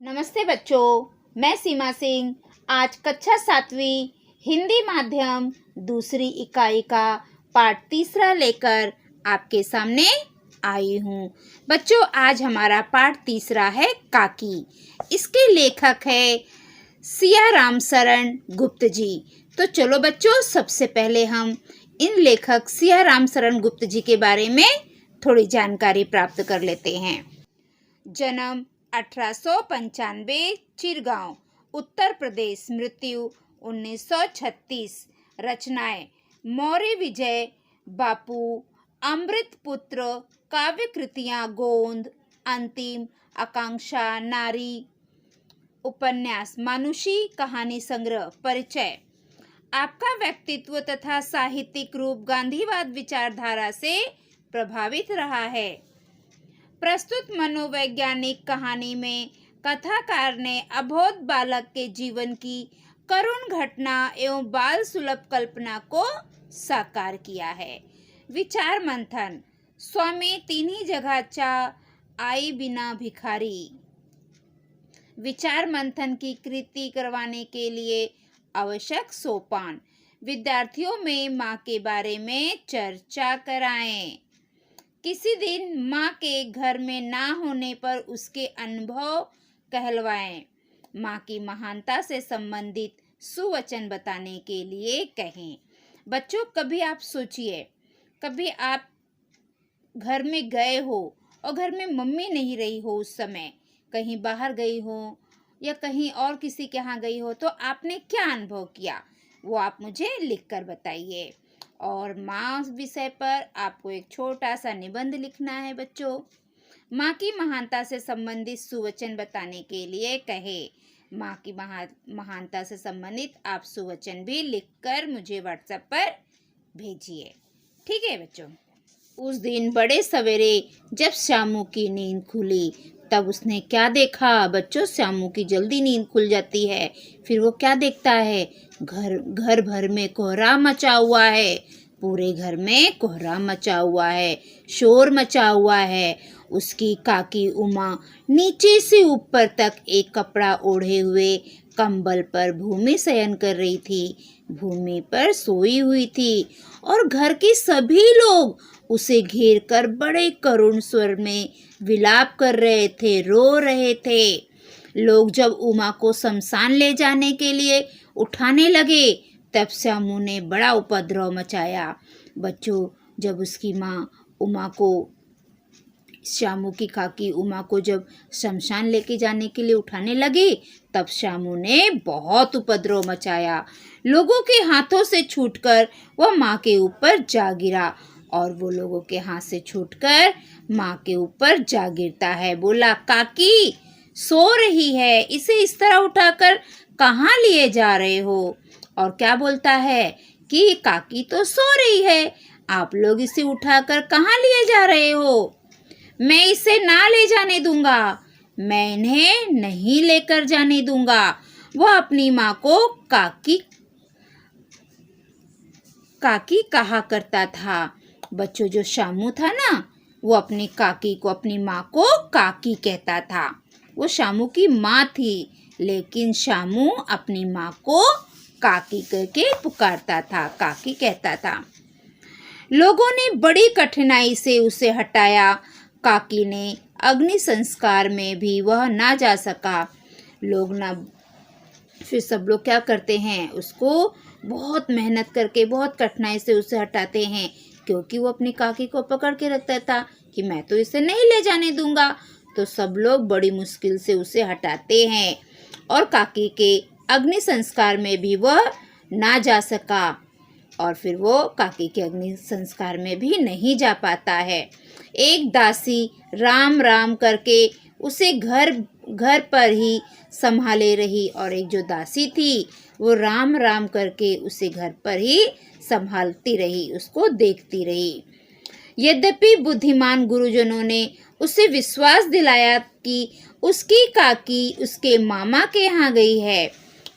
नमस्ते बच्चों, मैं सीमा सिंह आज कक्षा 7वीं हिंदी माध्यम दूसरी इकाई का पाठ तीसरा लेकर आपके सामने आई हूँ। बच्चों, आज हमारा पाठ तीसरा है काकी। इसके लेखक है सियाराम शरण गुप्त जी। तो चलो बच्चों, सबसे पहले हम इन लेखक सियाराम शरण गुप्त जी के बारे में थोड़ी जानकारी प्राप्त कर लेते हैं। जन्म 1895 चिरगांव उत्तर प्रदेश। मृत्यु 1936। रचनाएं मौर्य विजय, बापू, अमृत पुत्र, काव्य कृतियां गोंद, अंतिम, आकांक्षा, नारी, उपन्यास, मानुषी, कहानी संग्रह। परिचय। आपका व्यक्तित्व तथा साहित्यिक रूप गांधीवाद विचारधारा से प्रभावित रहा है। प्रस्तुत मनोवैज्ञानिक कहानी में कथाकार ने अबोध बालक के जीवन की करुण घटना एवं बाल सुलभ कल्पना को साकार किया है। विचार मंथन। स्वामी तिन्ही जगाचा आई बिना भिखारी। विचार मंथन की कृति करवाने के लिए आवश्यक सोपान। विद्यार्थियों में माँ के बारे में चर्चा कराएं। किसी दिन माँ के घर में ना होने पर उसके अनुभव कहलवाएं। माँ की महानता से संबंधित सुवचन बताने के लिए कहें। बच्चों, कभी आप सोचिए, कभी आप घर में गए हो और घर में मम्मी नहीं रही हो, उस समय कहीं बाहर गई हो या कहीं और किसी के यहाँ गई हो, तो आपने क्या अनुभव किया, वो आप मुझे लिखकर बताइए। और माँ विषय पर आपको एक छोटा सा निबंध लिखना है बच्चों। माँ की महानता से संबंधित सुवचन बताने के लिए कहे। माँ की महानता से संबंधित आप सुवचन भी लिखकर मुझे व्हाट्सएप पर भेजिए। ठीक है बच्चों। उस दिन बड़े सवेरे जब श्यामू की नींद खुली, तब उसने क्या देखा बच्चों? श्यामू की जल्दी नींद खुल जाती है। फिर वो क्या देखता है? घर भर में कोहरा मचा हुआ है। पूरे घर में कोहरा मचा हुआ है, शोर मचा हुआ है। उसकी काकी उमा नीचे से ऊपर तक एक कपड़ा ओढ़े हुए कंबल पर भूमि शयन कर रही थी, भूमि पर सोई हुई थी। और घर के सभी लोग उसे घेर कर बड़े करुण स्वर में विलाप कर रहे थे, रो रहे थे। लोग जब उमा को शमशान ले जाने के लिए उठाने लगे, तब श्यामू ने बड़ा उपद्रव मचाया। बच्चों, जब उसकी माँ उमा को, श्यामू की काकी उमा को जब शमशान लेके जाने के लिए उठाने लगी, तब श्यामू ने बहुत उपद्रव मचाया। लोगों के हाथों से छूटकर वह माँ के ऊपर जा गिरा, और वो लोगों के हाथ से छूटकर माँ के ऊपर जा गिरता है। बोला, काकी सो रही है, इसे इस तरह उठाकर कहाँ लिए जा रहे हो? और क्या बोलता है कि काकी तो सो रही है, आप लोग इसे उठाकर कहाँ लिए जा रहे हो? मैं इसे ना ले जाने दूंगा, मैं इन्हें नहीं लेकर जाने दूंगा। वह अपनी माँ को काकी काकी कहा करता था। बच्चों, जो श्यामू था ना, वो अपनी काकी को, अपनी माँ को काकी कहता था। वो श्यामू की माँ थी, लेकिन श्यामू अपनी माँ को काकी करके पुकारता था, काकी कहता था। लोगों ने बड़ी कठिनाई से उसे हटाया। काकी ने अग्नि संस्कार में भी वह ना जा सका। लोग ना, फिर सब लोग क्या करते हैं, उसको बहुत मेहनत करके, बहुत कठिनाई से उसे हटाते हैं, क्योंकि वो अपनी काकी को पकड़ के रखता था कि मैं तो इसे नहीं ले जाने दूंगा। तो सब लोग बड़ी मुश्किल से उसे हटाते हैं, और काकी के अग्नि संस्कार में भी वह ना जा सका, और फिर वो काकी के अग्नि संस्कार में भी नहीं जा पाता है। एक दासी राम राम करके उसे घर पर ही संभाले रही, और एक जो दासी थी वो राम राम करके उसे घर पर ही संभालती रही, उसको देखती रही। यद्यपि बुद्धिमान गुरुजनों ने उसे विश्वास दिलाया कि उसकी काकी उसके मामा के यहाँ गई है।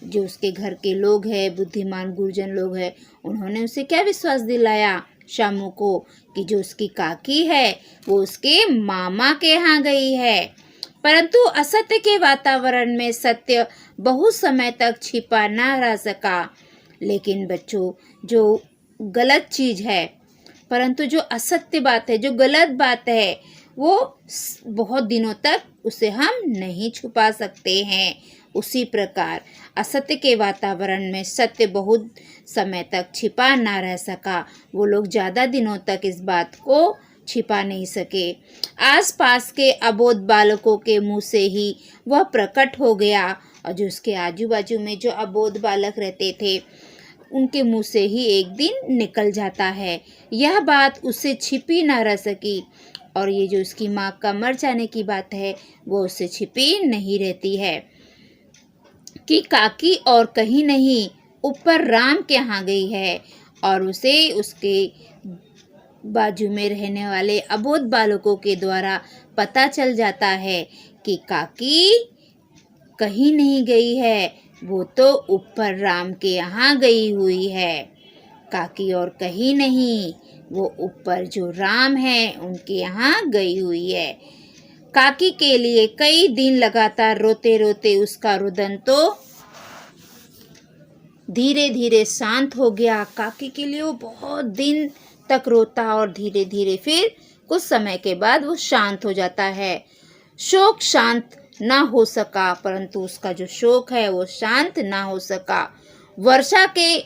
जो उसके घर के लोग हैं, बुद्धिमान गुरुजन लोग हैं, उन्होंने उसे क्या विश्वास दिलाया श्यामू को, कि जो उसकी काकी है वो उसके मामा के यहाँ गई है। परंतु असत्य के वातावरण में सत्य बहुत समय तक छिपा न रह सका। लेकिन बच्चों, जो गलत चीज है, परंतु जो असत्य बात है, जो गलत बात है, वो बहुत दिनों तक उसे हम नहीं छुपा सकते हैं। उसी प्रकार असत्य के वातावरण में सत्य बहुत समय तक छिपा ना रह सका। वो लोग ज़्यादा दिनों तक इस बात को छिपा नहीं सके। आसपास के अबोध बालकों के मुंह से ही वह प्रकट हो गया, और जो उसके आजू बाजू में जो अबोध बालक रहते थे, उनके मुंह से ही एक दिन निकल जाता है। यह बात उससे छिपी ना रह सकी, और ये जो उसकी माँ का मर जाने की बात है, वो उससे छिपी नहीं रहती है कि काकी और कहीं नहीं, ऊपर राम के यहाँ गई है। और उसे उसके बाजू में रहने वाले अबोध बालकों के द्वारा पता चल जाता है कि काकी कहीं नहीं गई है, वो तो ऊपर राम के यहाँ गई हुई है। काकी और कहीं नहीं, वो ऊपर जो राम है उनके यहाँ गई हुई है। काकी के लिए कई दिन लगातार रोते रोते उसका रुदन तो धीरे धीरे शांत हो गया। काकी के लिए वो बहुत दिन तक रोता, और धीरे धीरे फिर कुछ समय के बाद वो शांत हो जाता है। शोक शांत ना हो सका, परंतु उसका जो शोक है वो शांत ना हो सका। वर्षा के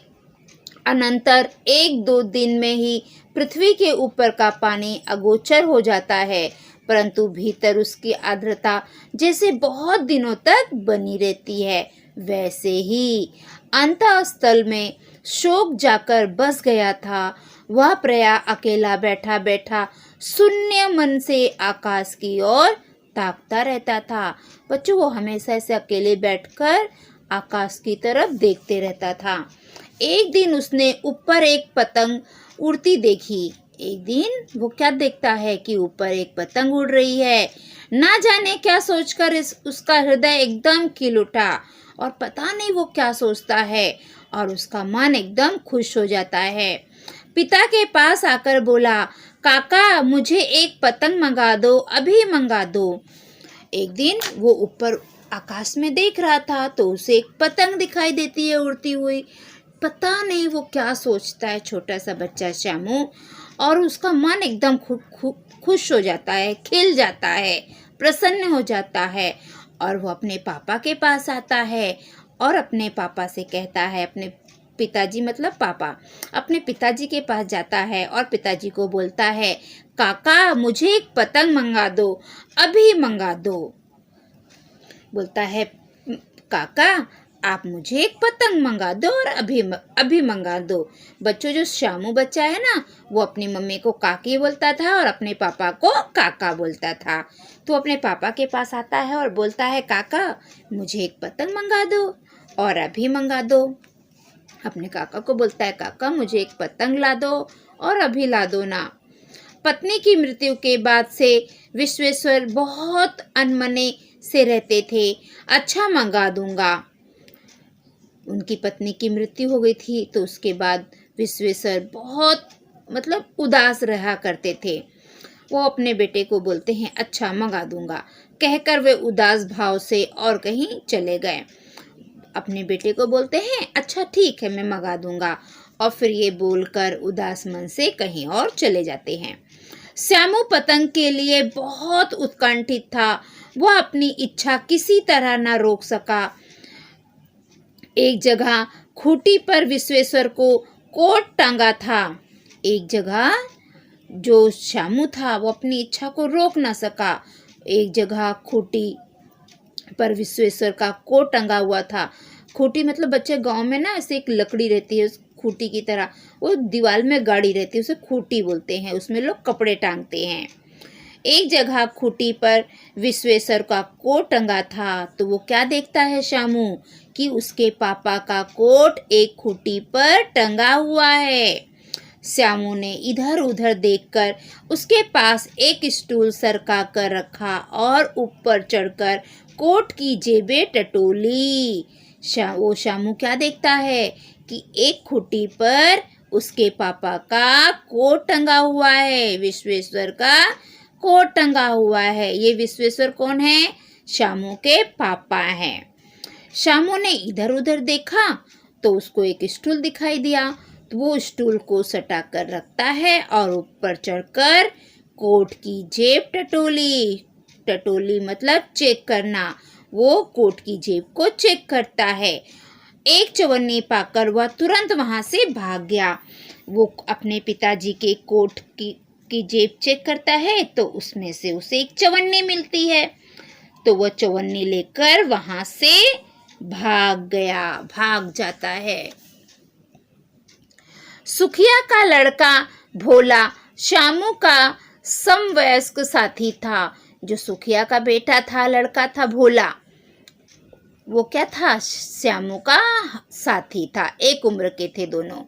अनंतर 1-2 दिन में ही पृथ्वी के ऊपर का पानी अगोचर हो जाता है, परंतु भीतर उसकी आर्द्रता जैसे बहुत दिनों तक बनी रहती है। वैसे ही अंतःस्थल में शोक जाकर बस गया था। वह प्रया अकेला बैठा बैठा शून्य मन से आकाश की ओर ताकता रहता था। बच्चों, वो हमेशा ऐसे अकेले बैठकर आकाश की तरफ देखते रहता था। एक दिन उसने ऊपर एक पतंग उड़ती देखी। एक दिन वो क्या देखता है कि ऊपर एक पतंग उड़ रही है। ना जाने क्या सोचकर उसका हृदय एकदम खिल उठा, और पता नहीं वो क्या सोचता है, और उसका मन एकदम खुश हो जाता है। पिता के पास आकर बोला, काका मुझे एक पतंग मंगा दो, अभी मंगा दो। एक दिन वो ऊपर आकाश में देख रहा था, तो उसे एक पतंग दिखाई देती है उड़ती हुई। पता नहीं वो क्या सोचता है छोटा सा बच्चा श्यामू, और उसका मन एकदम खुश हो जाता है, खिल जाता है, प्रसन्न हो जाता है। और वो अपने पापा के पास आता है, और अपने पापा से कहता है, अपने पिताजी मतलब पापा, अपने पिताजी के पास जाता है और पिताजी को बोलता है, काका मुझे एक पतंग मंगा दो, अभी मंगा दो। बोलता है, काका आप मुझे एक पतंग मंगा दो और अभी मंगा दो। बच्चों, जो श्यामू बच्चा है ना, वो अपनी मम्मी को काकी बोलता था और अपने पापा को काका बोलता था। तो अपने पापा के पास आता है और बोलता है, काका मुझे एक पतंग मंगा दो और अभी मंगा दो। अपने काका को बोलता है, काका मुझे एक पतंग ला दो और अभी ला दो ना। पत्नी की मृत्यु के बाद से विश्वेश्वर बहुत अनमने से रहते थे। अच्छा मंगा दूंगा। उनकी पत्नी की मृत्यु हो गई थी, तो उसके बाद विश्वेश्वर बहुत उदास रहा करते थे। वो अपने बेटे को बोलते हैं, अच्छा मंगा दूंगा, कहकर वे उदास भाव से और कहीं चले गए। अपने बेटे को बोलते हैं, अच्छा ठीक है मैं मंगा दूंगा, और फिर ये बोलकर उदास मन से कहीं और चले जाते हैं। श्यामू पतंग के लिए बहुत उत्कंठित था। वह अपनी इच्छा किसी तरह न रोक सका। एक जगह खूंटी पर विश्वेश्वर को कोट टांगा था। एक जगह जो श्यामू था वो अपनी इच्छा को रोक ना सका। एक जगह खूंटी पर विश्वेश्वर का कोट टंगा हुआ था। खूंटी मतलब बच्चे गांव में ना ऐसे एक लकड़ी रहती है, उस खूंटी की तरह वो दीवार में गाड़ी रहती है, उसे खूंटी बोलते हैं, उसमें लोग कपड़े टांगते हैं। एक जगह खूंटी पर विश्वेश्वर का कोट टंगा था, तो वो क्या देखता है श्यामू कि उसके पापा का कोट एक खूंटी पर टंगा हुआ है। श्यामू ने इधर उधर देखकर उसके पास एक स्टूल सरका कर रखा और ऊपर चढ़कर कोट की जेबें टटोली। वो श्यामू क्या देखता है कि एक खूंटी पर उसके पापा का कोट टंगा हुआ है, विश्वेश्वर का कोट टंगा हुआ है। ये विश्वेश्वर कौन है? श्यामू के पापा हैं। श्यामू ने इधर उधर देखा तो उसको एक स्टूल दिखाई दिया, तो वो स्टूल को सटा कर रखता है और ऊपर चढ़कर कोट की जेब टटोली। टटोली मतलब चेक करना। वो कोट की जेब को चेक करता है। एक चवन्नी पाकर वह तुरंत वहां से भाग गया। वो अपने पिताजी के कोट की जेब चेक करता है तो उसमें से उसे एक चवन्नी मिलती है, तो वह चवन्नी लेकर वहां से भाग जाता है। सुखिया का लड़का भोला श्यामू का समवयस्क साथी था। जो सुखिया का बेटा था, लड़का था भोला, वो क्या था? श्यामू का साथी था। एक उम्र के थे दोनों।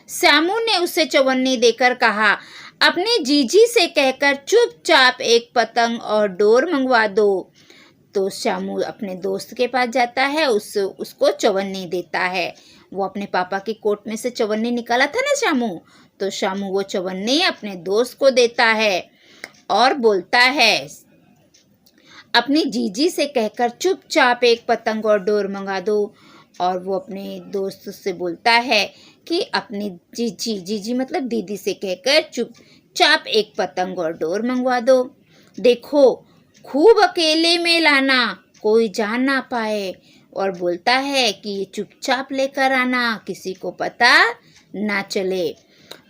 श्यामू ने उसे चवन्नी देकर कहा, अपने जीजी से कहकर चुपचाप एक पतंग और डोर मंगवा दो। तो श्यामू अपने दोस्त के पास जाता है, उसको चवन्नी देता है। वो अपने पापा की कोट में से चवन्नी निकाला था ना श्यामू, तो श्यामू वो चवन्नी अपने दोस्त को देता है और बोलता है, अपनी जीजी से कहकर चुपचाप एक पतंग और डोर मंगा दो। और वो अपने दोस्त से बोलता है कि अपनी जीजी मतलब दीदी से कहकर चुपचाप एक पतंग और डोर मंगवा दो। देखो, खूब अकेले में लाना, कोई जान ना पाए। और बोलता है कि ये चुपचाप लेकर आना, किसी को पता ना चले।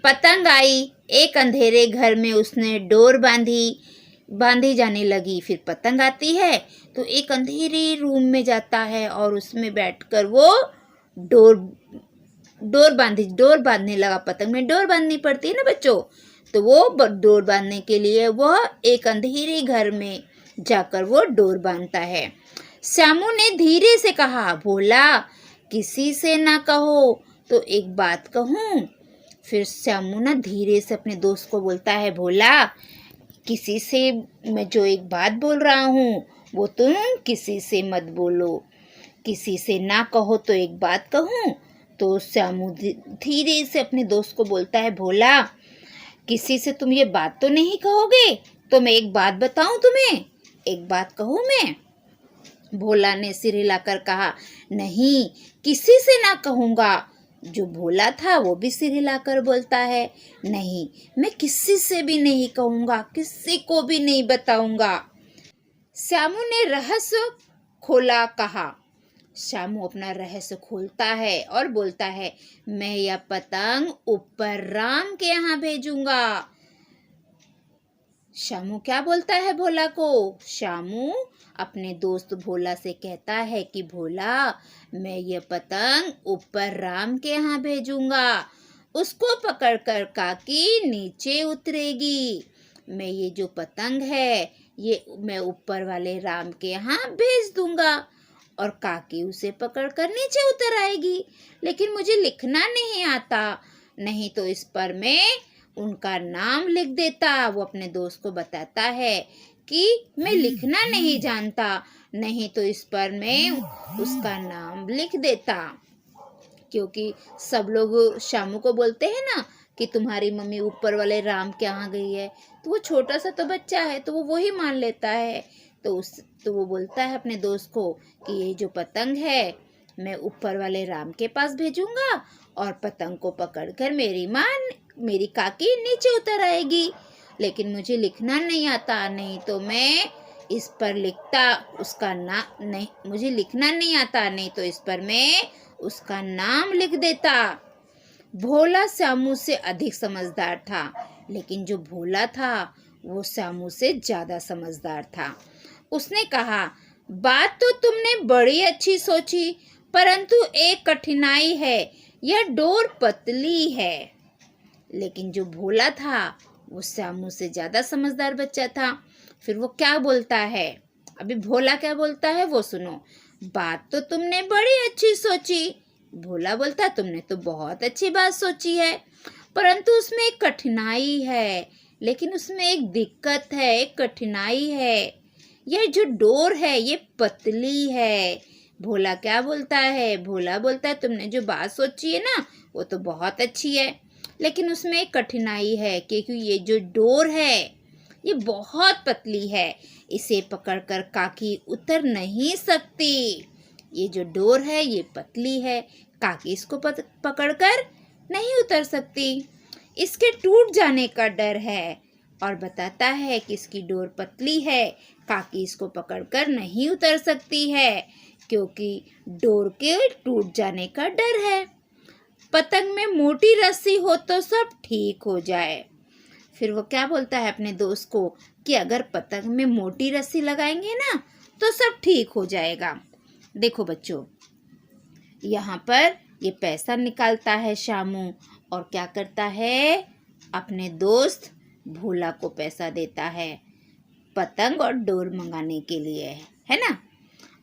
पतंग आई। एक अंधेरे घर में उसने डोर बांधी जाने लगी। फिर पतंग आती है तो एक अंधेरे रूम में जाता है और उसमें बैठकर वो डोर बांधने लगा। पतंग में डोर बांधनी पड़ती है ना बच्चों, तो वो डोर बांधने के लिए वह एक अंधेरे घर में जाकर वो डोर बांधता है। श्यामू ने धीरे से कहा, भोला किसी से ना कहो तो एक बात कहूँ। फिर श्यामू ना धीरे से अपने दोस्त को बोलता है, भोला किसी से मैं जो एक बात बोल रहा हूँ वो तुम किसी से मत बोलो, किसी से ना कहो तो एक बात कहूँ। तो श्यामू धीरे से अपने दोस्त को बोलता है, भोला किसी से तुम ये बात तो नहीं कहोगे? तो मैं एक बात बताऊं तुम्हें, एक बात कहूँ मैं? भोला ने सिर हिलाकर कहा, नहीं, किसी से ना कहूँगा। जो भोला था वो भी सिर हिलाकर बोलता है, नहीं, मैं किसी से भी नहीं कहूँगा, किसी को भी नहीं बताऊँगा। श्यामू ने रहस्य खोला कहा। श्यामू अपना रहस्य खोलता है और बोलता है, मैं यह पतंग ऊपर राम के यहाँ भेजूंगा। श्यामू क्या बोलता है भोला को? श्यामू अपने दोस्त भोला से कहता है कि भोला, मैं ये पतंग ऊपर राम के यहाँ भेजूंगा, उसको पकड़कर काकी नीचे उतरेगी। मैं ये जो पतंग है ये मैं ऊपर वाले राम के यहाँ भेज दूंगा और काकी उसे पकड़कर नीचे उतर आएगी। लेकिन मुझे लिखना नहीं आता, नहीं तो इस पर मैं उनका नाम लिख देता। वो अपने दोस्त को बताता है कि मैं लिखना नहीं जानता, नहीं तो इस पर मैं उसका नाम लिख देता। क्योंकि सब लोग श्यामू को बोलते हैं ना कि तुम्हारी मम्मी ऊपर वाले राम के यहाँ गई है, तो वो छोटा सा तो बच्चा है तो वो वही मान लेता है। तो वो बोलता है अपने दोस्त को कि ये जो पतंग है मैं ऊपर वाले राम के पास भेजूंगा और पतंग को पकड़कर मेरी काकी नीचे उतर आएगी। लेकिन मुझे लिखना नहीं आता, नहीं तो मैं इस पर लिखता उसका नाम, नहीं मुझे लिखना नहीं आता, नहीं तो इस पर मैं उसका नाम लिख देता। भोला श्यामू से अधिक समझदार था, लेकिन जो भोला था वो श्यामू से ज्यादा समझदार था। उसने कहा, बात तो तुमने बड़ी अच्छी सोची, परंतु एक कठिनाई है, यह डोर पतली है। लेकिन जो भोला था वो श्यामू से ज्यादा समझदार बच्चा था। फिर वो क्या बोलता है, अभी भोला क्या बोलता है वो सुनो। बात तो तुमने बड़ी अच्छी सोची। भोला बोलता, तुमने तो बहुत अच्छी बात सोची है, परंतु उसमें एक कठिनाई है। लेकिन उसमें एक दिक्कत है, एक कठिनाई है, यह जो डोर है ये पतली है। भोला क्या बोलता है, भोला बोलता है तुमने जो बात सोची है ना वो तो बहुत अच्छी है, लेकिन उसमें एक कठिनाई है, क्योंकि ये जो डोर है ये बहुत पतली है, इसे पकड़कर काकी उतर नहीं सकती। ये जो डोर है ये पतली है, काकी इसको पकड़कर नहीं उतर सकती। इसके टूट जाने का डर है और बताता है कि इसकी डोर पतली है, काकी इसको पकड़कर नहीं उतर सकती है क्योंकि डोर के टूट जाने का डर है। पतंग में मोटी रस्सी हो तो सब ठीक हो जाए। फिर वो क्या बोलता है अपने दोस्त को कि अगर पतंग में मोटी रस्सी लगाएंगे ना तो सब ठीक हो जाएगा। देखो बच्चों, यहाँ पर ये पैसा निकालता है शामू और क्या करता है, अपने दोस्त भोला को पैसा देता है पतंग और डोर मंगाने के लिए, है ना।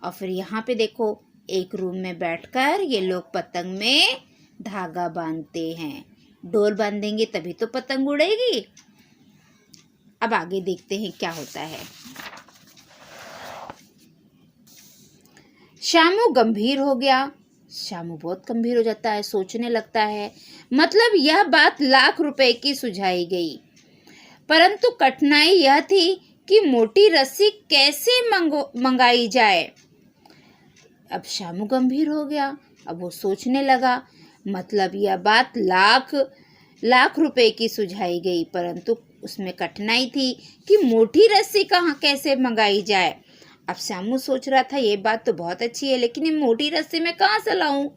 और फिर यहाँ पे देखो, एक रूम में बैठकर ये लोग पतंग में धागा बांधते हैं। डोर बांधेंगे तभी तो पतंग उड़ेगी। अब आगे देखते हैं क्या होता है। शामू गंभीर हो गया। शामू बहुत गंभीर हो जाता है, सोचने लगता है, मतलब यह बात लाख रुपए की सुझाई गई, परंतु कठिनाई यह थी कि मोटी रस्सी कैसे मंगाई जाए। अब शामू गंभीर हो गया। अब वो सोचने लगा, मतलब यह बात लाख रुपए की सुझाई गई, परंतु उसमें कठिनाई थी कि मोटी रस्सी कहाँ कैसे मंगाई जाए। अब शामू सोच रहा था ये बात तो बहुत अच्छी है, लेकिन ये मोटी रस्सी मैं कहाँ से लाऊं?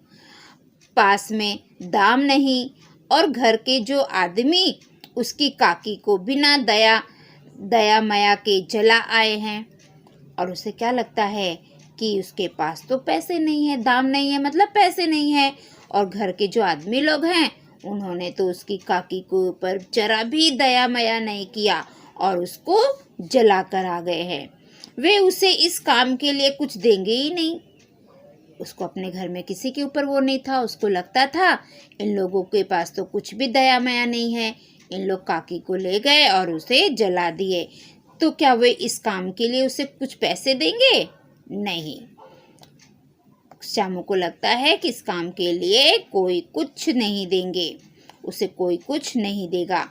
पास में दाम नहीं और घर के जो आदमी उसकी काकी को बिना दया माया के जला आए हैं। और उसे क्या लगता है कि उसके पास तो पैसे नहीं है, दाम नहीं है, मतलब पैसे नहीं है, और घर के जो आदमी लोग हैं उन्होंने तो उसकी काकी के ऊपर जरा भी दया माया नहीं किया और उसको जला कर आ गए हैं। वे उसे इस काम के लिए कुछ देंगे ही नहीं। उसको अपने घर में किसी के ऊपर वो नहीं था। उसको लगता था इन लोगों के पास तो कुछ भी दया माया नहीं है, इन लोग काकी को ले गए और उसे जला दिए, तो क्या वे इस काम के लिए उसे कुछ पैसे देंगे? नहीं। शामू को लगता है कि इस काम के लिए कोई कुछ नहीं देंगे, उसे कोई कुछ नहीं देगा।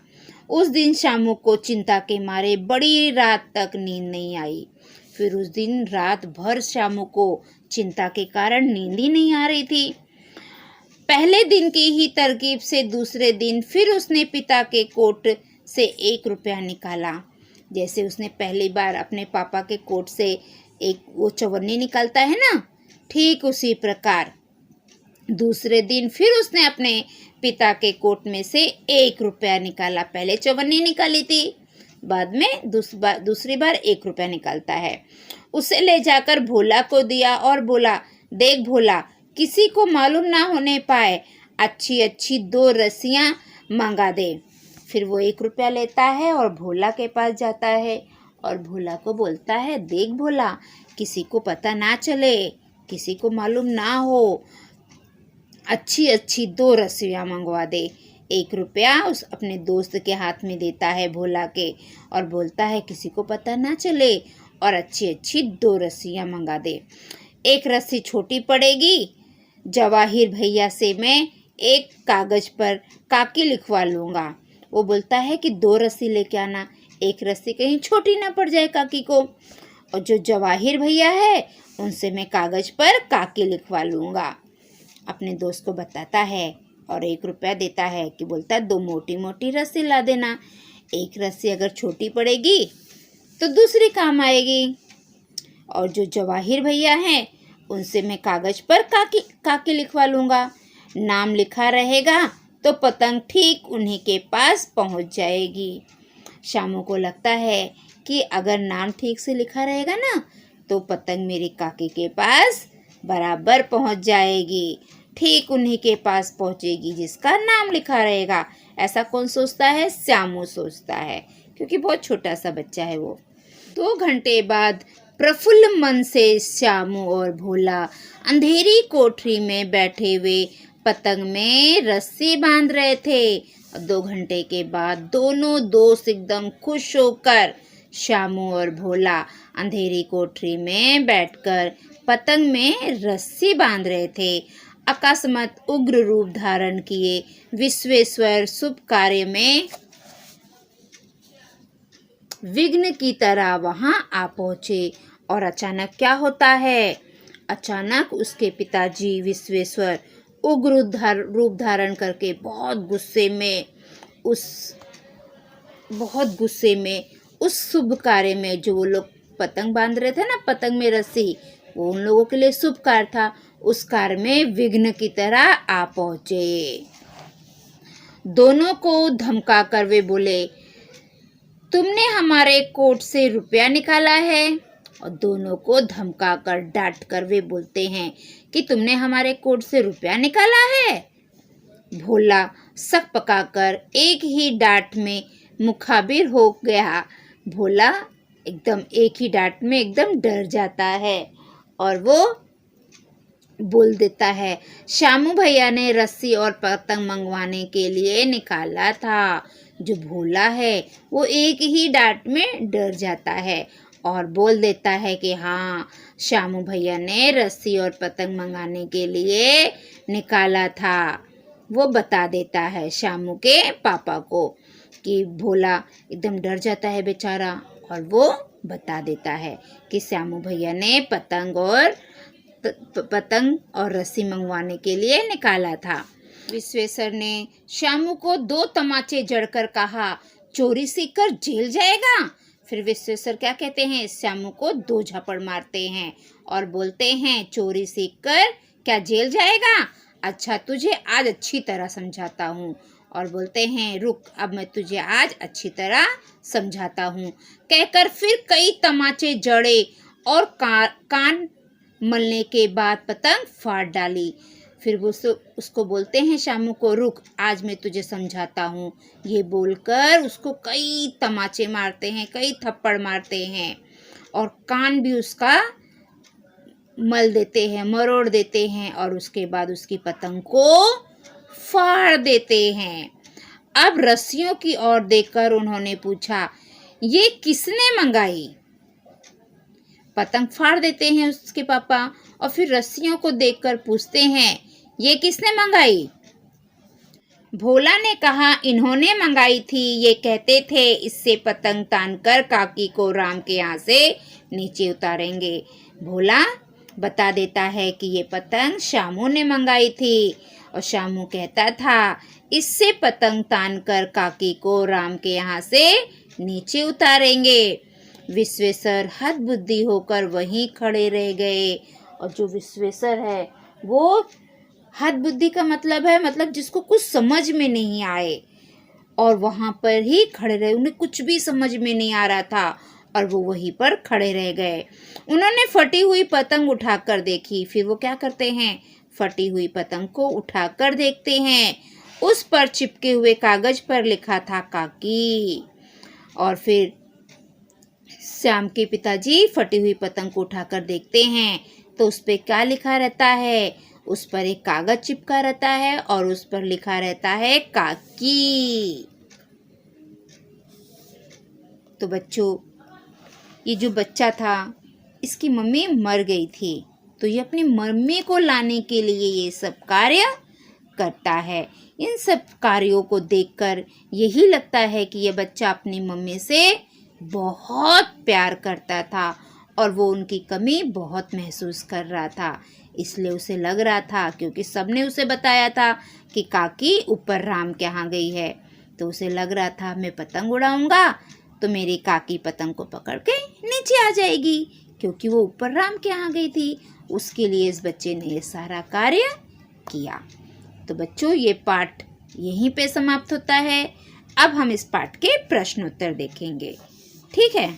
उस दिन शामू को चिंता के मारे बड़ी रात तक नींद नहीं आई। फिर उस दिन रात भर शामू को चिंता के कारण नींद ही नहीं आ रही थी। पहले दिन की ही तरकीब से दूसरे दिन फिर उसने पिता के कोट से 1 रुपया निकाला। जैसे उसने पहली बार अपने पापा के कोट से एक वो चवन्नी निकालता है ना, ठीक उसी प्रकार दूसरे दिन फिर उसने अपने पिता के कोट में से 1 रुपया निकाला। पहले चवन्नी निकाली थी, बाद में दूसरी बार 1 रुपया निकालता है। उसे ले जाकर भोला को दिया और बोला, देख भोला, किसी को मालूम ना होने पाए, अच्छी अच्छी 2 रस्सियाँ मंगा दे। फिर वो 1 रुपया लेता है और भोला के पास जाता है और भोला को बोलता है, देख भोला, किसी को पता ना चले, किसी को मालूम ना हो, अच्छी अच्छी 2 रस्सियाँ मंगवा दे। 1 रुपया उस अपने दोस्त के हाथ में देता है भोला के और बोलता है किसी को पता ना चले और अच्छी अच्छी 2 रस्सियाँ मंगा दे। 1 रस्सी छोटी पड़ेगी, जवाहिर भैया से मैं एक कागज पर काकी लिखवा लूँगा। वो बोलता है कि 2 रस्सी लेके आना, 1 रस्सी कहीं छोटी ना पड़ जाए काकी को। और जो जवाहिर भैया है उनसे मैं कागज पर काकी लिखवा लूँगा। अपने दोस्त को बताता है और 1 रुपया देता है कि बोलता है 2 मोटी मोटी रस्सी ला देना। 1 रस्सी अगर छोटी पड़ेगी तो दूसरी काम आएगी। और जो जवाहिर भैया हैं उनसे मैं कागज पर काकी लिखवा लूँगा। नाम लिखा रहेगा तो पतंग ठीक उन्हीं के पास पहुँच जाएगी। शामू को लगता है कि अगर नाम ठीक से लिखा रहेगा ना तो पतंग मेरी काकी के पास बराबर पहुँच जाएगी, ठीक उन्हीं के पास पहुँचेगी जिसका नाम लिखा रहेगा। ऐसा कौन सोचता है? श्यामू सोचता है, क्योंकि बहुत छोटा सा बच्चा है वो। 2 घंटे बाद प्रफुल्ल मन से श्यामू और भोला अंधेरी कोठरी में बैठे हुए पतंग में रस्सी बांध रहे थे। 2 घंटे के बाद दोनों दोस्त एकदम खुश होकर श्यामू और भोला अंधेरी कोठरी में बैठकर पतंग में रस्सी बांध रहे थे। अकस्मात उग्र रूप धारण किए विश्वेश्वर शुभ कार्य में विघ्न की तरह वहां आ पहुंचे। और अचानक क्या होता है? अचानक उसके पिताजी विश्वेश्वर उग्र रूप धारण करके उस बहुत गुस्से में उस शुभ कार्य में, जो वो लोग पतंग बांध रहे थे ना, पतंग में रस्सी, वो उन लोगों के लिए शुभ कार्य था, उस कार्य में विघ्न की तरह आ पहुंचे। दोनों को धमका कर वे बोले, तुमने हमारे कोट से रुपया निकाला है। और दोनों को धमका कर डांट कर वे बोलते हैं कि तुमने हमारे कोट से रुपया निकाला है। भोला सक पकाकर एक ही डांट में मुखाबिर हो गया। भोला एकदम एक ही डांट में एकदम डर जाता है और वो बोल देता है, शामू भैया ने रस्सी और पतंग मंगवाने के लिए निकाला था। जो भोला है वो एक ही डांट में डर जाता है और बोल देता है कि हाँ, शामू भैया ने रस्सी और पतंग मंगाने के लिए निकाला था। वो बता देता है शामू के पापा को कि भोला एकदम डर जाता है बेचारा, और वो बता देता है कि शामू भैया ने पतंग और रस्सी मंगवाने के लिए निकाला था। विश्वेश्वर ने शामू को 2 तमाचे जड़कर कहा, चोरी सीखकर जेल जाएगा। फिर विश्वेश्वर क्या कहते हैं? शामू को 2 झपड़ मारते हैं और बोलते हैं, चोरी सीखकर क्या जेल जाएगा? अच्छा, तुझे आज अच्छी तरह समझाता हूँ। और बोलते हैं, रुक, अब मैं तुझे आज अच्छी तरह समझाता हूँ। कहकर फिर कई तमाचे जड़े और कान मलने के बाद पतंग फाड़ डाली। फिर वो उसको बोलते हैं शामू को, रुक, आज मैं तुझे समझाता हूँ। ये बोलकर उसको कई तमाचे मारते हैं, कई थप्पड़ मारते हैं और कान भी उसका मल देते हैं, मरोड़ देते हैं और उसके बाद उसकी पतंग को फाड़ देते हैं। अब रस्सियों की ओर देखकर उन्होंने पूछा, ये किसने मंगाई? पतंग फाड़ देते हैं उसके पापा और फिर रस्सियों को देखकर पूछते हैं, ये किसने मंगाई? भोला ने कहा, इन्होंने मंगाई थी। ये कहते थे इससे पतंग तानकर काकी को राम के यहाँ से नीचे उतारेंगे। भोला बता देता है कि ये पतंग शामू ने मंगाई थी और शामू कहता था इससे पतंग तानकर काकी को राम के यहाँ से नीचे उतारेंगे। विश्वेश्वर हद बुद्धि होकर वहीं खड़े रह गए। और जो विश्वेश्वर है वो हद बुद्धि का मतलब है, मतलब जिसको कुछ समझ में नहीं आए, और वहां पर ही खड़े रहे। उन्हें कुछ भी समझ में नहीं आ रहा था और वो वहीं पर खड़े रह गए। उन्होंने फटी हुई पतंग उठाकर देखी। फिर वो क्या करते हैं? फटी हुई पतंग को उठाकर देखते हैं। उस पर चिपके हुए कागज पर लिखा था काकी। और फिर श्याम के पिताजी फटी हुई पतंग को उठाकर देखते हैं तो उस पर क्या लिखा रहता है? उस पर एक कागज चिपका रहता है और उस पर लिखा रहता है काकी। तो बच्चों, ये जो बच्चा था इसकी मम्मी मर गई थी, तो ये अपनी मम्मी को लाने के लिए ये सब कार्य करता है। इन सब कार्यों को देखकर यही लगता है कि ये बच्चा अपनी मम्मी से बहुत प्यार करता था और वो उनकी कमी बहुत महसूस कर रहा था। इसलिए उसे लग रहा था, क्योंकि सबने उसे बताया था कि काकी ऊपर राम के यहाँ गई है, तो उसे लग रहा था मैं पतंग उड़ाऊंगा तो मेरी काकी पतंग को पकड़ के नीचे आ जाएगी, क्योंकि वो ऊपर राम के यहाँ गई थी। उसके लिए इस बच्चे ने ये सारा कार्य किया। तो बच्चों, ये पाठ यहीं पे समाप्त होता है। अब हम इस पाठ के प्रश्नोत्तर देखेंगे, ठीक है?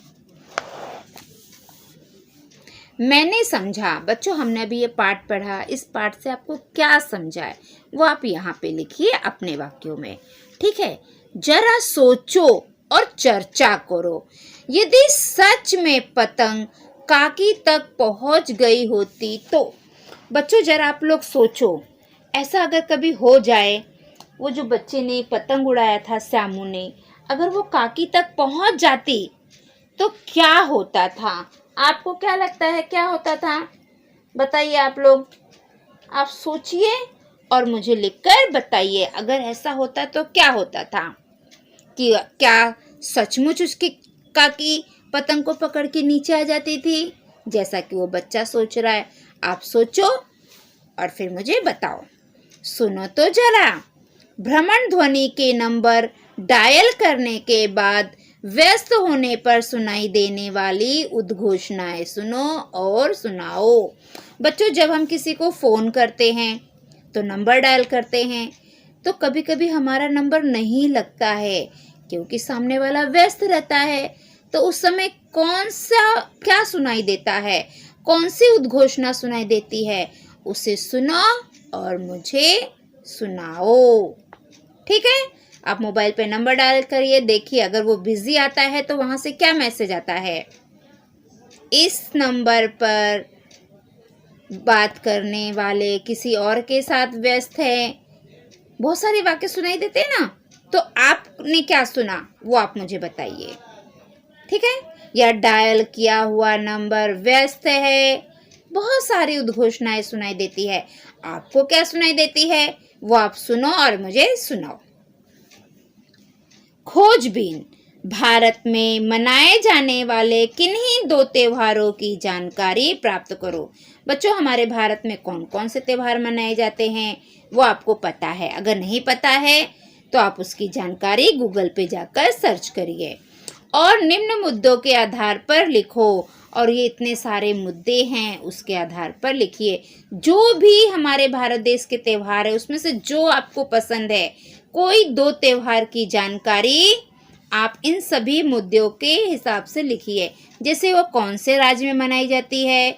मैंने समझा। बच्चों, हमने अभी ये पाठ पढ़ा, इस पाठ से आपको क्या समझा है वो आप यहाँ पे लिखिए अपने वाक्यों में, ठीक है? जरा सोचो और चर्चा करो। यदि सच में पतंग काकी तक पहुँच गई होती तो। बच्चों, जरा आप लोग सोचो, ऐसा अगर कभी हो जाए, वो जो बच्चे ने पतंग उड़ाया था श्यामू ने, अगर वो काकी तक पहुँच जाती तो क्या होता था? आपको क्या लगता है क्या होता था? बताइए आप लोग, आप सोचिए और मुझे लिखकर बताइए। अगर ऐसा होता तो क्या होता था? कि क्या सचमुच उसकी काकी पतंग को पकड़ के नीचे आ जाती थी, जैसा कि वो बच्चा सोच रहा है। आप सोचो और फिर मुझे बताओ। सुनो तो जरा। भ्रमण ध्वनि के नंबर डायल करने के बाद व्यस्त होने पर सुनाई देने वाली उद्घोषणाएं सुनो और सुनाओ। बच्चों, जब हम किसी को फोन करते हैं तो नंबर डायल करते हैं, तो कभी कभी हमारा नंबर नहीं लगता है क्योंकि सामने वाला व्यस्त रहता है। तो उस समय कौन सा क्या सुनाई देता है, कौन सी उद्घोषणा सुनाई देती है, उसे सुनो और मुझे सुनाओ। ठीक है, आप मोबाइल पे नंबर डायल करिए, देखिए अगर वो बिजी आता है तो वहां से क्या मैसेज आता है। इस नंबर पर बात करने वाले किसी और के साथ व्यस्त है। बहुत सारे वाक्य सुनाई देते हैं ना, तो आपने क्या सुना वो आप मुझे बताइए। ठीक है, या डायल किया हुआ नंबर व्यस्त है। बहुत सारी उद्घोषणाएं सुनाई देती है। आपको क्या सुनाई देती है वो आप सुनो और मुझे सुनाओ। खोजबीन। भारत में मनाए जाने वाले किन्हीं 2 त्योहारों की जानकारी प्राप्त करो। बच्चों, हमारे भारत में कौन कौन से त्योहार मनाए जाते हैं वो आपको पता है। अगर नहीं पता है तो आप उसकी जानकारी गूगल पे जाकर सर्च करिए और निम्न मुद्दों के आधार पर लिखो। और ये इतने सारे मुद्दे हैं, उसके आधार पर लिखिए। जो भी हमारे भारत देश के त्योहार है उसमें से जो आपको पसंद है, कोई 2 त्योहार की जानकारी आप इन सभी मुद्दों के हिसाब से लिखिए। जैसे वो कौन से राज्य में मनाई जाती है,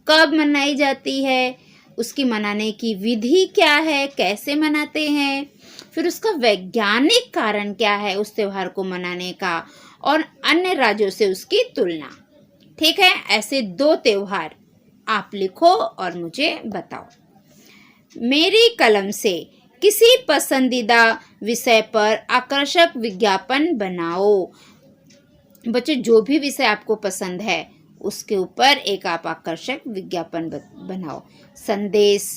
कब मनाई जाती है, उसकी मनाने की विधि क्या है, कैसे मनाते हैं, फिर उसका वैज्ञानिक कारण क्या है उस त्योहार को मनाने का, और अन्य राज्यों से उसकी तुलना। ठीक है, ऐसे 2 त्योहार आप लिखो और मुझे बताओ। मेरी कलम से किसी पसंदीदा विषय पर आकर्षक विज्ञापन बनाओ। बच्चों, जो भी विषय आपको पसंद है उसके ऊपर एक आप आकर्षक विज्ञापन बनाओ। संदेश,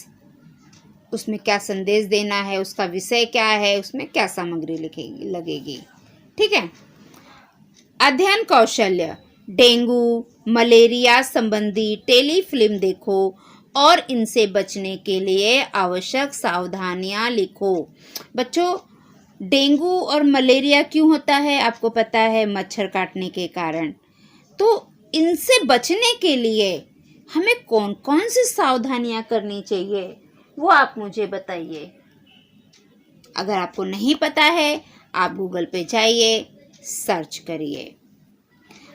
उसमें क्या संदेश देना है, उसका विषय क्या है, उसमें क्या सामग्री लगेगी। ठीक है। अध्ययन कौशल्य। डेंगू मलेरिया संबंधी टेलीफिल्म देखो और इनसे बचने के लिए आवश्यक सावधानियां लिखो। बच्चों, डेंगू और मलेरिया क्यों होता है आपको पता है? मच्छर काटने के कारण। तो इनसे बचने के लिए हमें कौन कौन सी सावधानियां करनी चाहिए वो आप मुझे बताइए। अगर आपको नहीं पता है आप गूगल पे जाइए, सर्च करिए।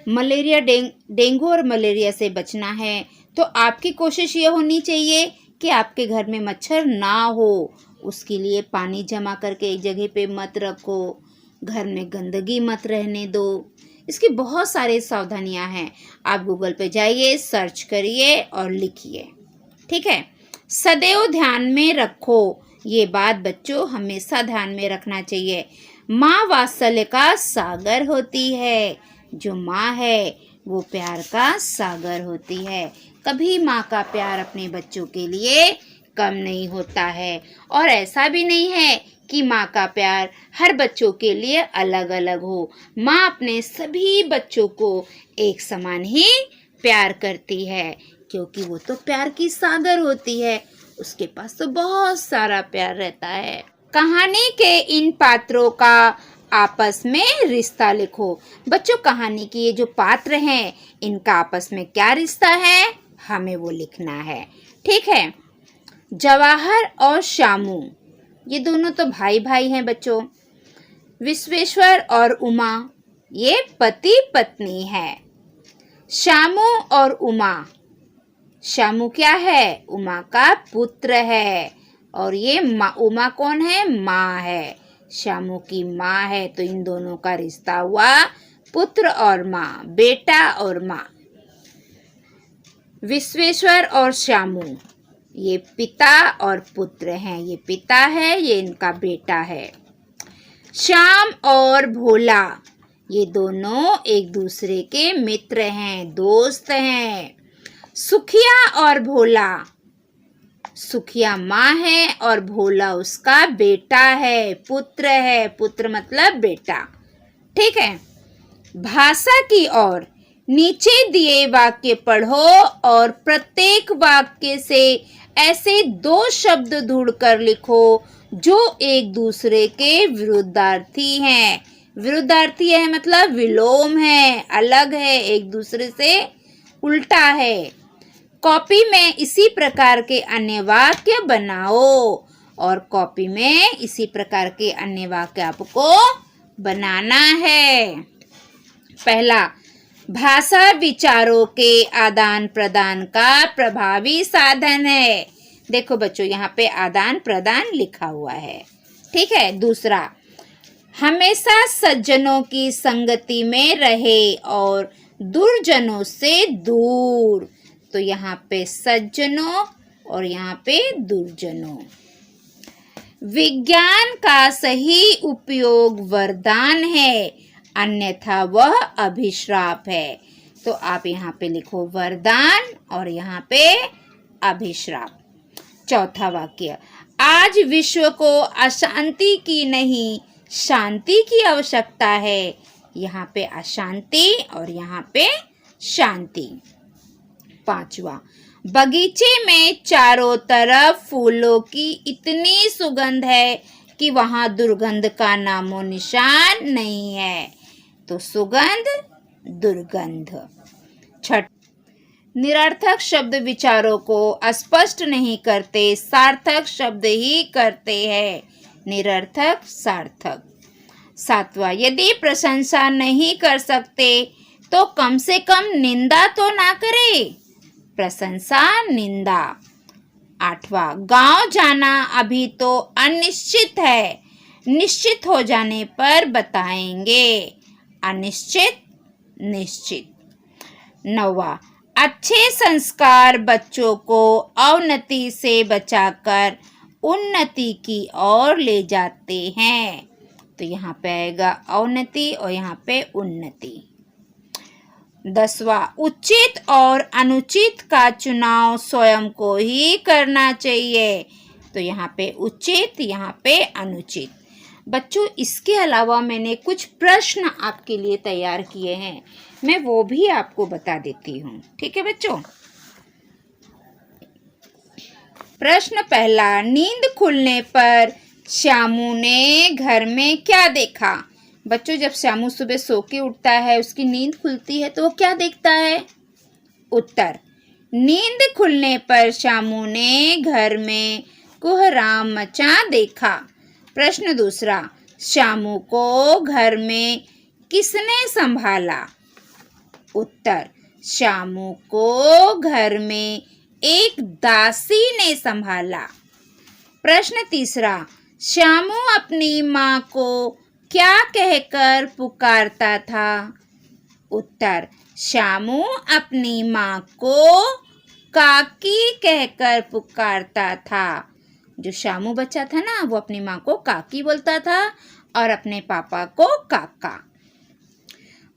मलेरिया डेंगू और मलेरिया से बचना है तो आपकी कोशिश ये होनी चाहिए कि आपके घर में मच्छर ना हो। उसके लिए पानी जमा करके एक जगह पे मत रखो, घर में गंदगी मत रहने दो। इसकी बहुत सारी सावधानियां हैं। आप गूगल पे जाइए, सर्च करिए और लिखिए। ठीक है। सदैव ध्यान में रखो, ये बात बच्चों हमेशा ध्यान में रखना चाहिए। माँ वात्सल्य का सागर होती है। जो माँ है वो प्यार का सागर होती है। कभी माँ का प्यार अपने बच्चों के लिए कम नहीं होता है। और ऐसा भी नहीं है कि माँ का प्यार हर बच्चों के लिए अलग अलग हो। माँ अपने सभी बच्चों को एक समान ही प्यार करती है, क्योंकि वो तो प्यार की सागर होती है। उसके पास तो बहुत सारा प्यार रहता है। कहानी के इन पात्रों का आपस में रिश्ता लिखो। बच्चों, कहानी की ये जो पात्र हैं इनका आपस में क्या रिश्ता है हमें वो लिखना है। ठीक है। जवाहर और शामू, ये दोनों तो भाई भाई हैं बच्चों। विश्वेश्वर और उमा, ये पति पत्नी है। शामू और उमा, शामू क्या है? उमा का पुत्र है। और ये उमा कौन है? माँ है। शामू की माँ है। तो इन दोनों का रिश्ता हुआ पुत्र और माँ, बेटा और माँ। विश्वेश्वर और शामू, ये पिता और पुत्र हैं। ये पिता है, ये इनका बेटा है। श्याम और भोला, ये दोनों एक दूसरे के मित्र हैं, दोस्त हैं। सुखिया और भोला, सुखिया माँ है और भोला उसका बेटा है, पुत्र है। पुत्र मतलब बेटा। ठीक है। भाषा की ओर नीचे दिए वाक्य पढ़ो और प्रत्येक वाक्य से ऐसे दो शब्द ढूंढकर लिखो जो एक दूसरे के विरुद्धार्थी हैं। विरुद्धार्थी है मतलब विलोम है, अलग है, एक दूसरे से उल्टा है। कॉपी में इसी प्रकार के अन्य वाक्य बनाओ और कॉपी में इसी प्रकार के अन्य वाक्य आपको बनाना है। पहला, भाषा विचारों के आदान प्रदान का प्रभावी साधन है। देखो बच्चों, यहाँ पे आदान प्रदान लिखा हुआ है, ठीक है। दूसरा, हमेशा सज्जनों की संगति में रहे और दुर्जनों से दूर। तो यहाँ पे सज्जनों और यहाँ पे दुर्जनों। विज्ञान का सही उपयोग वरदान है, अन्यथा वह अभिश्राप है। तो आप यहाँ पे लिखो वरदान और यहाँ पे अभिश्राप। चौथा वाक्य, आज विश्व को अशांति की नहीं शांति की आवश्यकता है। यहाँ पे अशांति और यहाँ पे शांति। पांचवा, बगीचे में चारों तरफ फूलों की इतनी सुगंध है कि वहां दुर्गंध का नामो निशान नहीं है। तो सुगंध, दुर्गंध। छठ, निरर्थक शब्द विचारों को अस्पष्ट नहीं करते, सार्थक शब्द ही करते हैं। निरर्थक, सार्थक। सातवां, यदि प्रशंसा नहीं कर सकते तो कम से कम निंदा तो ना करे। प्रशंसा, निंदा। आठवां, गांव जाना अभी तो अनिश्चित है, निश्चित हो जाने पर बताएंगे। अनिश्चित, निश्चित। नौवां, अच्छे संस्कार बच्चों को अवनति से बचाकर उन्नति की ओर ले जाते हैं। तो यहाँ पे आएगा अवनति और यहाँ पे उन्नति। 10वां, उचित और अनुचित का चुनाव स्वयं को ही करना चाहिए। तो यहाँ पे उचित, यहाँ पे अनुचित। बच्चों, इसके अलावा मैंने कुछ प्रश्न आपके लिए तैयार किए हैं, मैं वो भी आपको बता देती हूँ, ठीक है बच्चों। प्रश्न पहला, नींद खुलने पर श्यामू ने घर में क्या देखा। बच्चों, जब श्यामू सुबह सो के उठता है, उसकी नींद खुलती है तो वो क्या देखता है। उत्तर, नींद खुलने पर श्यामू ने घर में कोहराम मचा देखा। प्रश्न दूसरा, श्यामू को घर में किसने संभाला। उत्तर, श्यामू को घर में एक दासी ने संभाला। प्रश्न तीसरा, श्यामू अपनी माँ को क्या कहकर पुकारता था। उत्तर, श्यामू अपनी माँ को काकी कहकर पुकारता था। जो श्यामू बच्चा था ना, वो अपनी माँ को काकी बोलता था और अपने पापा को काका।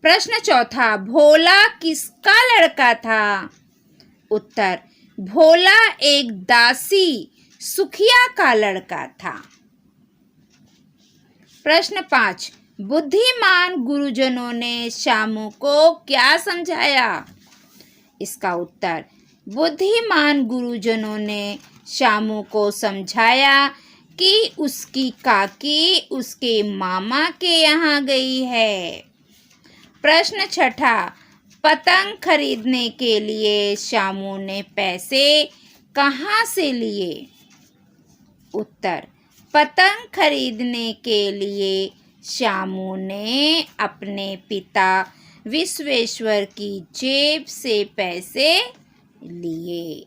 प्रश्न चौथा, भोला किसका लड़का था। उत्तर, भोला एक दासी सुखिया का लड़का था। प्रश्न 5, बुद्धिमान गुरुजनों ने श्यामू को क्या समझाया। इसका उत्तर, बुद्धिमान गुरुजनों ने श्यामू को समझाया कि उसकी काकी उसके मामा के यहाँ गई है। प्रश्न छठा, पतंग खरीदने के लिए श्यामू ने पैसे कहाँ से लिए। उत्तर, पतंग खरीदने के लिए श्यामू ने अपने पिता विश्वेश्वर की जेब से पैसे लिए।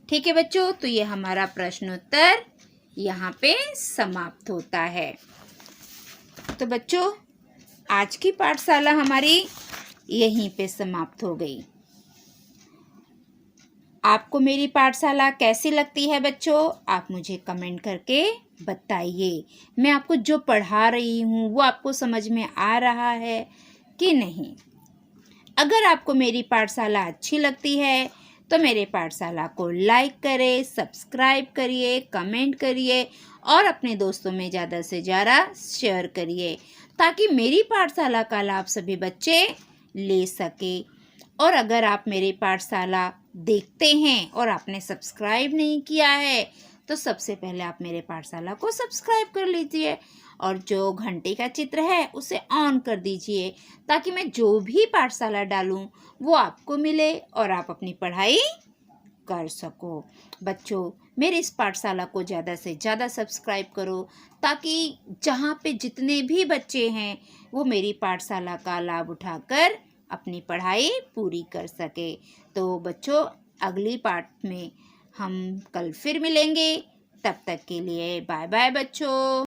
ठीक है बच्चों, तो ये हमारा प्रश्नोत्तर यहाँ पे समाप्त होता है। तो बच्चों, आज की पाठशाला हमारी यहीं पे समाप्त हो गई। आपको मेरी पाठशाला कैसी लगती है बच्चों, आप मुझे कमेंट करके बताइए। मैं आपको जो पढ़ा रही हूँ वो आपको समझ में आ रहा है कि नहीं। अगर आपको मेरी पाठशाला अच्छी लगती है तो मेरे पाठशाला को लाइक करें, सब्सक्राइब करिए, कमेंट करिए और अपने दोस्तों में ज़्यादा से ज़्यादा शेयर करिए। ताकि मेरी पाठशाला का लाभ सभी बच्चे ले सके। और अगर आप मेरी पाठशाला देखते हैं और आपने सब्सक्राइब नहीं किया है तो सबसे पहले आप मेरे पाठशाला को सब्सक्राइब कर लीजिए और जो घंटे का चित्र है उसे ऑन कर दीजिए ताकि मैं जो भी पाठशाला डालूं वो आपको मिले और आप अपनी पढ़ाई कर सको। बच्चों, मेरी इस पाठशाला को ज़्यादा से ज़्यादा सब्सक्राइब करो ताकि जहाँ पे जितने भी बच्चे हैं वो मेरी पाठशाला का लाभ उठाकर अपनी पढ़ाई पूरी कर सके। तो बच्चों, अगली पार्ट में हम कल फिर मिलेंगे। तब तक के लिए बाय बाय बच्चों।